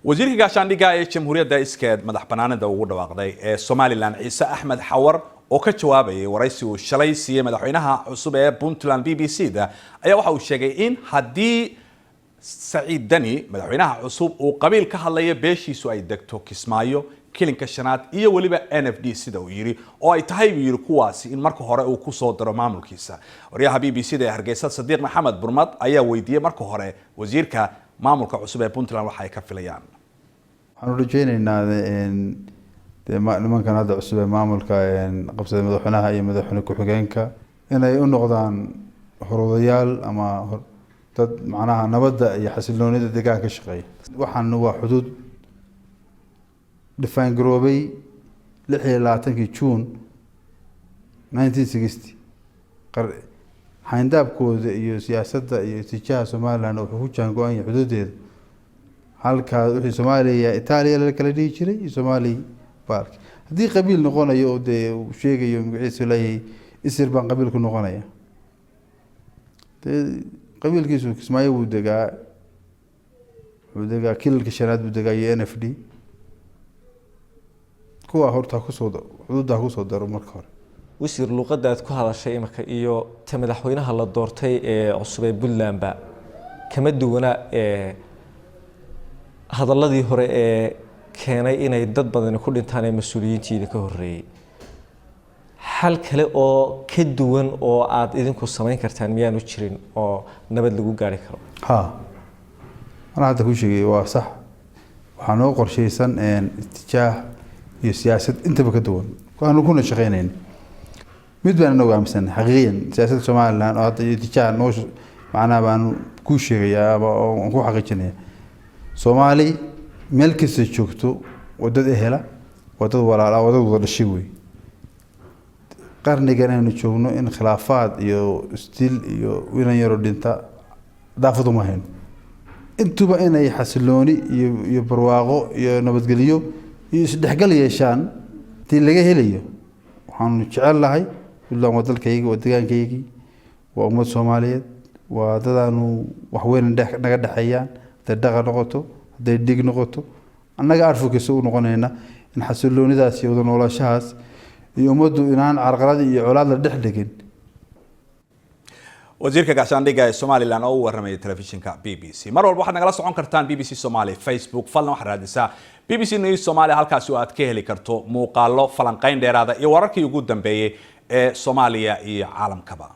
وزير gaashaandhigga ee Jamhuuriyadda Iskeed madax banaanida ugu dhawaaqday ee Somaliland Ciise Axmed Xawar oo ka jawaabayay waraysi uu shalay siiyay madaxweynaha cusub ee Puntland BBC-da ayaa waxa uu sheegay in haddii Saciid Dani madaxweynaha cusub uu qabiil ka hadlayo beeshiisu ay degto Kismaayo kilinka shanaad iyo waliba NFD sida uu yiri oo ay tahay uu yiri kuwaasi in marka hore uu ku soo daro maamulkiisa wariyaha BBC-da ee Hargeysa Sadiiq Maxamed Burmad ayaa weydiiyay marka hore wasiirka maamulka cusub ee Puntland waxa ay ka filayaan waxaan rajaynaynaa in nimankan hadda cusub ee maamulka qabsada madaxweynaha iyo madaxweyne ku-xigeenka inay u noqdaan horodayaal ama dad macnaha nabadda iyo xasiloonida deegaanka ka shaqeeya waxaan waa xuduud define garoobay 26 June 1960 xayndaabkooda iyo siyaasadda iyo tijaha Somaliland wuxuu ku jaango'an yahay xuduudeeda halka wixii Soomaaliya Italiya la kala dhigi jiray Soomaaliya baark haddii qabiil noqonayo oo de sheegayo magaciisa leeyahay isir baan qabiil ku noqonaya qabiilkiisu Kismaayo wuu degaa kilalka shanaad buu degaa iyo NFD kuwa horta ku soo xuduudaha ku soo daro marka hore wasiir luqadaad ku hadashay imaka iyo ta madaxweynaha la doortay ee cusub ee Puntland ba kama duwana hadalladii hore ee keenay inay dad badan ku dhintaan ee mas'uuliyiintiida ka horeeyay hal kale oo ka duwan oo aad idinku sameyn kartaan miyaanu jirin oo nabad lagu gaari karo ana hadda ku sheegay waa sax waxaan oo qorsheysan tijaah iyo siyaasad intaba ka duwan waxaan ku shaqeynayna mid baan ugu aaminsan xaqiiqiyan siyaasadda Somaliland oo hadda tijaah noo macna baan ku sheegaya oo ku xaqiijinaya Soomaali meel kasta joogto wadada hela wadada walaala wadada wada dhashay way qarnigan aynu joogno in khilaafaad iyo istil iyo wiilan yaro dhinta daafadu ma hayn intuba inay xasilooni iyo barwaaqo iyo nabadgeliyo iyo isdhexgal yeeshaan tii laga helayo waxaan jecel lahay ilaa wadalkayga wadagaankayga waa ummad Soomaaliyeed waa dadaanu wax weyn naga dhaxayaan dadka noqoto haday dig noqoto annaga arfukiisa u noqonayna in xasiloonidaas iyo wada noolaanshahaas iyo ummaddu inaan carqalad iyo colaad la dhexdhigin wasiirka gaashaandhigga ee Somaliland oo warramay telefishinka BBC mar walba waxaad nagala socon kartaan BBC Somali Facebook falna wax raadisaa BBC News Somali halkaas oo aad ka heli karto muuqaallo falanqayn dheeraada iyo wararkii ugu dambeeyay ee Soomaaliya iyo caalamkaba